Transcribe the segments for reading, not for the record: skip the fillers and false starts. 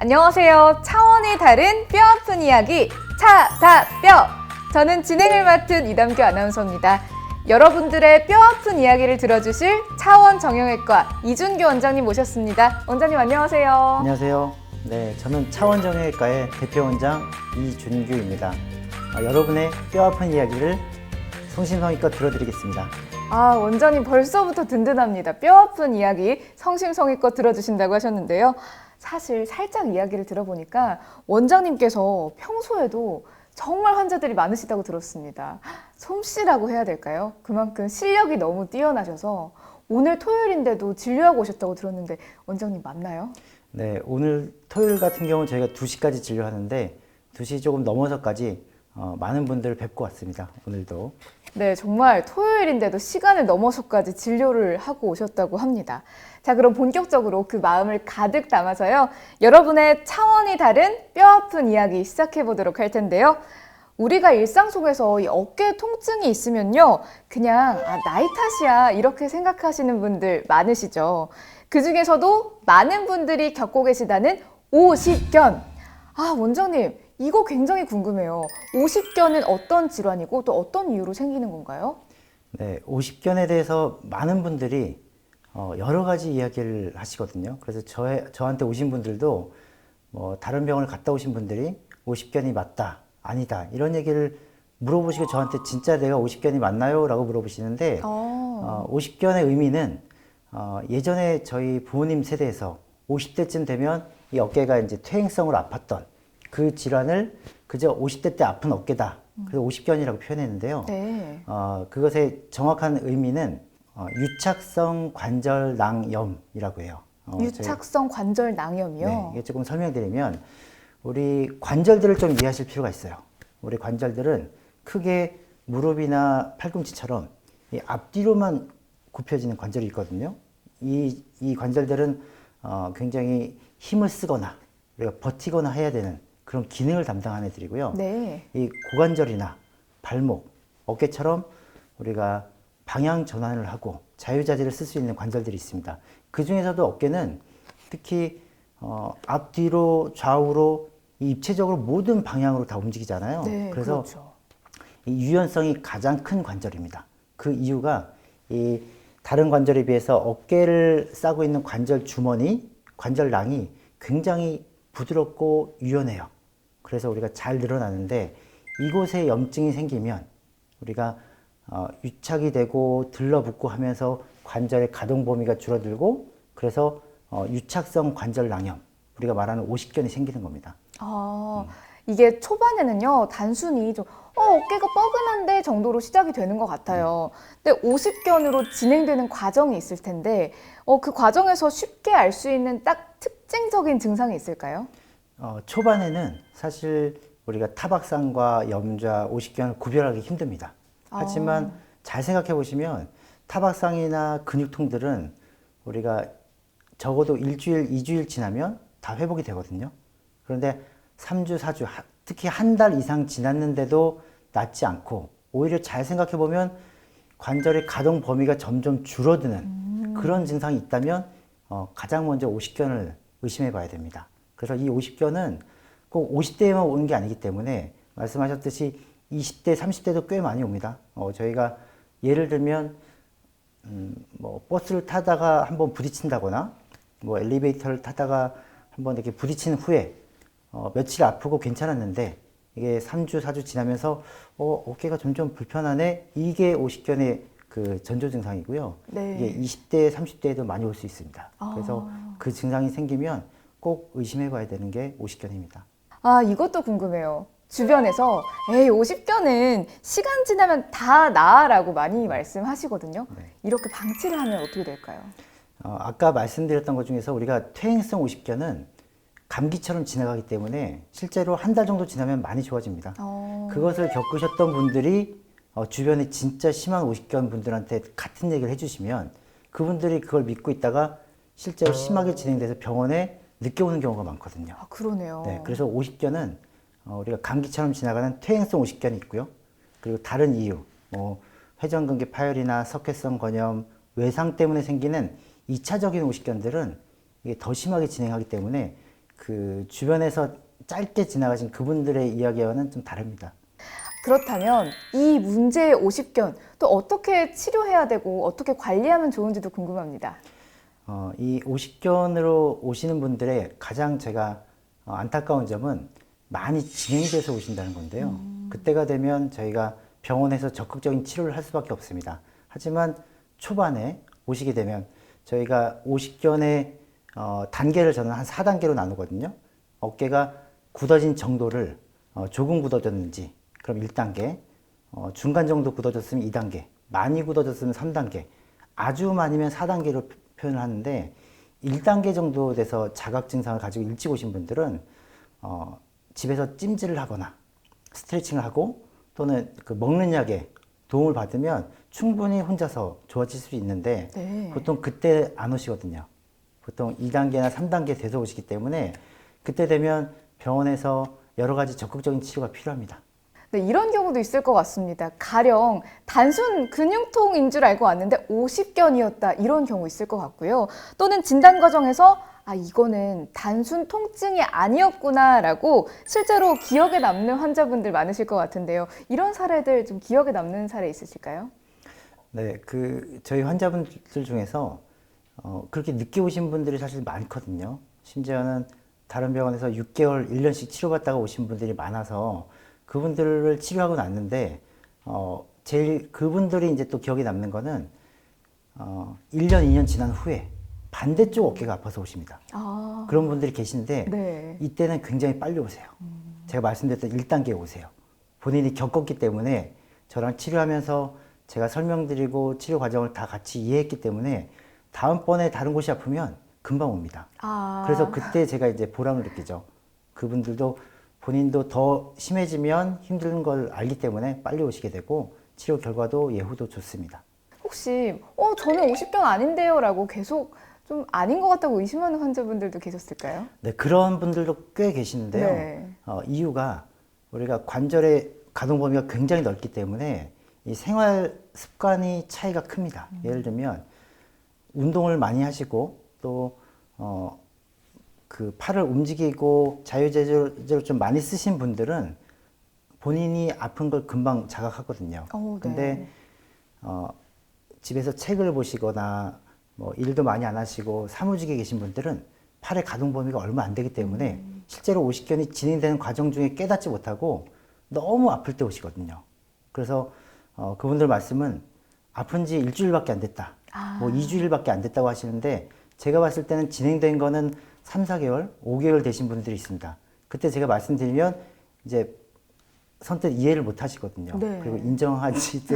안녕하세요. 차원이 다른 뼈아픈 이야기 차다뼈. 저는 진행을 맡은 이담규 아나운서입니다. 여러분들의 뼈아픈 이야기를 들어주실 차원 정형외과 이준규 원장님 모셨습니다. 원장님 안녕하세요. 안녕하세요. 네, 저는 차원 정형외과의 대표 원장 이준규입니다. 여러분의 뼈아픈 이야기를 성심성의껏 들어드리겠습니다. 원장님 벌써부터 든든합니다. 뼈아픈 이야기 성심성의껏 들어주신다고 하셨는데요. 사실 살짝 이야기를 들어보니까 원장님께서 평소에도 정말 환자들이 많으시다고 들었습니다. 솜씨라고 해야 될까요? 그만큼 실력이 너무 뛰어나셔서 오늘 토요일인데도 진료하고 오셨다고 들었는데 원장님 맞나요? 네, 오늘 토요일 같은 경우는 저희가 2시까지 진료하는데 2시 조금 넘어서까지 많은 분들을 뵙고 왔습니다. 오늘도. 네, 정말 토요일인데도 시간을 넘어서까지 진료를 하고 오셨다고 합니다. 자, 그럼 본격적으로 그 마음을 가득 담아서요. 여러분의 차원이 다른 뼈아픈 이야기 시작해 보도록 할 텐데요. 우리가 일상 속에서 이 어깨 통증이 있으면요. 그냥 나이 탓이야 이렇게 생각하시는 분들 많으시죠. 그 중에서도 많은 분들이 겪고 계시다는 오십견. 원장님 이거 굉장히 궁금해요. 오십견은 어떤 질환이고 또 어떤 이유로 생기는 건가요? 네, 오십견에 대해서 많은 분들이 여러 가지 이야기를 하시거든요. 그래서 저한테 오신 분들도 다른 병원을 갔다 오신 분들이 오십견이 맞다, 아니다 이런 얘기를 물어보시고 저한테 진짜 내가 오십견이 맞나요? 라고 물어보시는데 오십견의 의미는 예전에 저희 부모님 세대에서 50대쯤 되면 이 어깨가 이제 퇴행성으로 아팠던 그 질환을 그저 50대 때 아픈 어깨다. 그래서 오십견이라고 표현했는데요. 네. 그것의 정확한 의미는 유착성 관절낭염이라고 해요. 유착성 관절낭염이요? 네, 이게 조금 설명드리면 우리 관절들을 좀 이해하실 필요가 있어요. 우리 관절들은 크게 무릎이나 팔꿈치처럼 이 앞뒤로만 굽혀지는 관절이 있거든요. 이 관절들은 굉장히 힘을 쓰거나 우리가 버티거나 해야 되는 그런 기능을 담당하는 애들이고요. 네. 이 고관절이나 발목, 어깨처럼 우리가 방향 전환을 하고 자유자재를 쓸 수 있는 관절들이 있습니다. 그 중에서도 어깨는 특히 앞뒤로 좌우로 이 입체적으로 모든 방향으로 다 움직이잖아요. 네, 그래서 그렇죠. 이 유연성이 가장 큰 관절입니다. 그 이유가 이 다른 관절에 비해서 어깨를 싸고 있는 관절 주머니, 관절낭이 굉장히 부드럽고 유연해요. 그래서 우리가 잘 늘어나는데 이곳에 염증이 생기면 우리가 유착이 되고 들러붙고 하면서 관절의 가동 범위가 줄어들고 그래서 유착성 관절낭염, 우리가 말하는 오십견이 생기는 겁니다. 이게 초반에는요 단순히 좀 어깨가 뻐근한데 정도로 시작이 되는 것 같아요. 근데 오십견으로 진행되는 과정이 있을 텐데 그 과정에서 쉽게 알 수 있는 딱 특징적인 증상이 있을까요? 초반에는 사실 우리가 타박상과 염좌, 오십견을 구별하기 힘듭니다. 하지만 잘 생각해 보시면 타박상이나 근육통들은 우리가 적어도 일주일, 2주일 지나면 다 회복이 되거든요. 그런데 3주, 4주, 특히 한 달 이상 지났는데도 낫지 않고 오히려 잘 생각해 보면 관절의 가동 범위가 점점 줄어드는 그런 증상이 있다면 가장 먼저 오십견을 의심해 봐야 됩니다. 그래서 이 오십견은 꼭 50대에만 오는 게 아니기 때문에 말씀하셨듯이 20대, 30대도 꽤 많이 옵니다. 저희가 예를 들면 버스를 타다가 한번 부딪힌다거나 엘리베이터를 타다가 한번 이렇게 부딪힌 후에 며칠 아프고 괜찮았는데 이게 3주, 4주 지나면서 어깨가 점점 불편하네. 이게 오십견의 그 전조 증상이고요. 네. 이게 20대, 30대에도 많이 올 수 있습니다. 그래서 그 증상이 생기면 꼭 의심해 봐야 되는 게 오십견입니다. 이것도 궁금해요. 주변에서 에이 오십견은 시간 지나면 다 나아라고 많이 말씀하시거든요. 네. 이렇게 방치를 하면 어떻게 될까요? 아까 말씀드렸던 것 중에서 우리가 퇴행성 오십견은 감기처럼 지나가기 때문에 실제로 한 달 정도 지나면 많이 좋아집니다. 그것을 겪으셨던 분들이 주변에 진짜 심한 오십견 분들한테 같은 얘기를 해주시면 그분들이 그걸 믿고 있다가 실제로 심하게 진행돼서 병원에 늦게 오는 경우가 많거든요. 그러네요. 네, 그래서 오십견은 우리가 감기처럼 지나가는 퇴행성 오십견이 있고요. 그리고 다른 이유, 회전근개 파열이나 석회성 건염, 외상 때문에 생기는 2차적인 오십견들은 이게 더 심하게 진행하기 때문에 그 주변에서 짧게 지나가신 그분들의 이야기와는 좀 다릅니다. 그렇다면 이 문제의 오십견 또 어떻게 치료해야 되고 어떻게 관리하면 좋은지도 궁금합니다. 이 오십견으로 오시는 분들의 가장 제가 안타까운 점은 많이 진행돼서 오신다는 건데요. 그때가 되면 저희가 병원에서 적극적인 치료를 할 수밖에 없습니다. 하지만 초반에 오시게 되면 저희가 오십견의 단계를 저는 한 4단계로 나누거든요. 어깨가 굳어진 정도를 조금 굳어졌는지 그럼 1단계, 중간 정도 굳어졌으면 2단계, 많이 굳어졌으면 3단계, 아주 많이면 4단계로 표현을 하는데 1단계 정도 돼서 자각 증상을 가지고 일찍 오신 분들은 집에서 찜질을 하거나 스트레칭을 하고 또는 그 먹는 약에 도움을 받으면 충분히 혼자서 좋아질 수 있는데 네. 보통 그때 안 오시거든요. 보통 2단계나 3단계 돼서 오시기 때문에 그때 되면 병원에서 여러 가지 적극적인 치료가 필요합니다. 네, 이런 경우도 있을 것 같습니다. 가령 단순 근육통인 줄 알고 왔는데 오십견이었다 이런 경우 있을 것 같고요. 또는 진단 과정에서 이거는 단순 통증이 아니었구나라고 실제로 기억에 남는 환자분들 많으실 것 같은데요. 이런 사례들 좀 기억에 남는 사례 있으실까요? 네, 저희 환자분들 중에서 그렇게 늦게 오신 분들이 사실 많거든요. 심지어는 다른 병원에서 6개월, 1년씩 치료받다가 오신 분들이 많아서 그분들을 치료하고 났는데, 제일 그분들이 이제 또 기억에 남는 거는, 1년, 2년 지난 후에 반대쪽 어깨가 아파서 오십니다. 그런 분들이 계신데, 네. 이때는 굉장히 빨리 오세요. 제가 말씀드렸던 1단계에 오세요. 본인이 겪었기 때문에 저랑 치료하면서 제가 설명드리고 치료 과정을 다 같이 이해했기 때문에 다음번에 다른 곳이 아프면 금방 옵니다. 그래서 그때 제가 이제 보람을 느끼죠. 그분들도 본인도 더 심해지면 힘든 걸 알기 때문에 빨리 오시게 되고 치료 결과도 예후도 좋습니다. 혹시 저는 오십견 아닌데요 라고 계속 좀 아닌 것 같다고 의심하는 환자분들도 계셨을까요? 네, 그런 분들도 꽤 계시는데요. 네. 이유가 우리가 관절의 가동 범위가 굉장히 넓기 때문에 이 생활 습관이 차이가 큽니다. 예를 들면 운동을 많이 하시고 또 그 팔을 움직이고 자유자재로 좀 많이 쓰신 분들은 본인이 아픈 걸 금방 자각하거든요. 네. 근데 집에서 책을 보시거나 뭐 일도 많이 안 하시고 사무직에 계신 분들은 팔의 가동 범위가 얼마 안 되기 때문에 실제로 오십견이 진행되는 과정 중에 깨닫지 못하고 너무 아플 때 오시거든요. 그래서 그분들 말씀은 아픈 지 일주일밖에 안 됐다. 뭐 2주일밖에 안 됐다고 하시는데 제가 봤을 때는 진행된 거는 3, 4개월, 5개월 되신 분들이 있습니다. 그때 제가 말씀드리면 이제 선뜻 이해를 못 하시거든요. 네. 그리고 인정하지도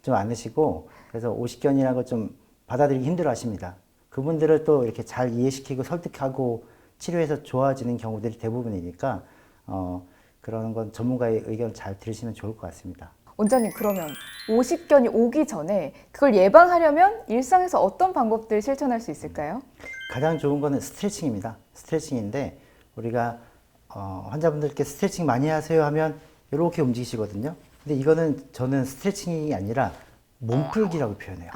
좀 않으시고 그래서 오십견이라는 걸 좀 받아들이기 힘들어 하십니다. 그분들을 또 이렇게 잘 이해시키고 설득하고 치료해서 좋아지는 경우들이 대부분이니까 그런 건 전문가의 의견을 잘 들으시면 좋을 것 같습니다. 원장님, 그러면 오십견이 오기 전에 그걸 예방하려면 일상에서 어떤 방법들 실천할 수 있을까요? 가장 좋은 거는 스트레칭입니다. 스트레칭인데 우리가 환자분들께 스트레칭 많이 하세요 하면 이렇게 움직이시거든요. 근데 이거는 저는 스트레칭이 아니라 몸풀기라고 표현해요.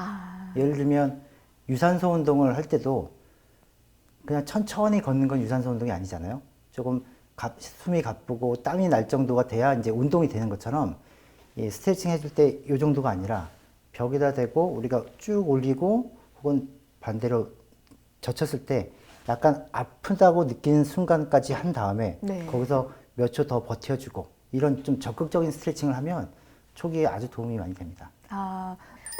예를 들면 유산소 운동을 할 때도 그냥 천천히 걷는 건 유산소 운동이 아니잖아요. 조금 숨이 가쁘고 땀이 날 정도가 돼야 이제 운동이 되는 것처럼 이 스트레칭 해줄 때 이 정도가 아니라 벽에다 대고 우리가 쭉 올리고 혹은 반대로 젖혔을 때 약간 아프다고 느끼는 순간까지 한 다음에 네. 거기서 몇 초 더 버텨주고 이런 좀 적극적인 스트레칭을 하면 초기에 아주 도움이 많이 됩니다.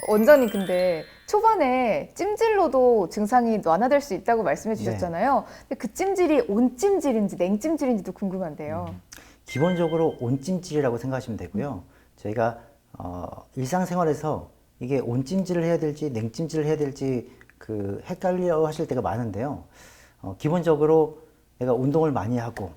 원장님, 근데 초반에 찜질로도 증상이 완화될 수 있다고 말씀해 주셨잖아요. 근데 그 찜질이 온찜질인지 냉찜질인지도 궁금한데요. 기본적으로 온찜질이라고 생각하시면 되고요. 저희가 일상생활에서 이게 온찜질을 해야 될지 냉찜질을 해야 될지 그 헷갈려 하실 때가 많은데요. 기본적으로 내가 운동을 많이 하고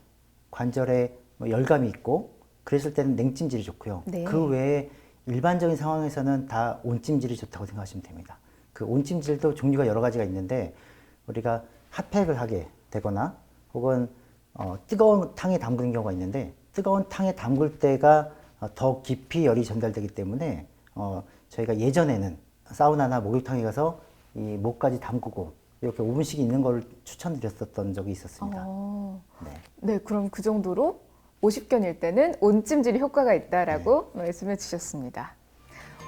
관절에 뭐 열감이 있고 그랬을 때는 냉찜질이 좋고요. 네. 그 외에 일반적인 상황에서는 다 온찜질이 좋다고 생각하시면 됩니다. 그 온찜질도 종류가 여러 가지가 있는데 우리가 핫팩을 하게 되거나 혹은 뜨거운 탕에 담그는 경우가 있는데 뜨거운 탕에 담글 때가 더 깊이 열이 전달되기 때문에 저희가 예전에는 사우나나 목욕탕에 가서 이 목까지 담그고 이렇게 5분씩 있는 걸 추천드렸었던 적이 있었습니다. 네. 네, 그럼 그 정도로 50견일 때는 온찜질이 효과가 있다라고 말씀해 주셨습니다.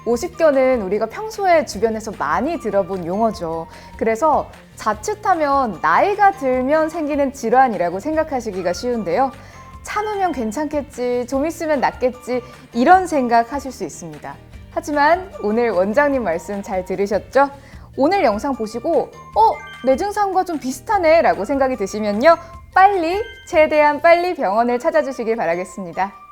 50견은 우리가 평소에 주변에서 많이 들어본 용어죠. 그래서 자칫하면 나이가 들면 생기는 질환이라고 생각하시기가 쉬운데요. 참으면 괜찮겠지, 좀 있으면 낫겠지, 이런 생각하실 수 있습니다. 하지만 오늘 원장님 말씀 잘 들으셨죠? 오늘 영상 보시고 내 증상과 좀 비슷하네 라고 생각이 드시면요, 최대한 빨리 병원을 찾아주시길 바라겠습니다.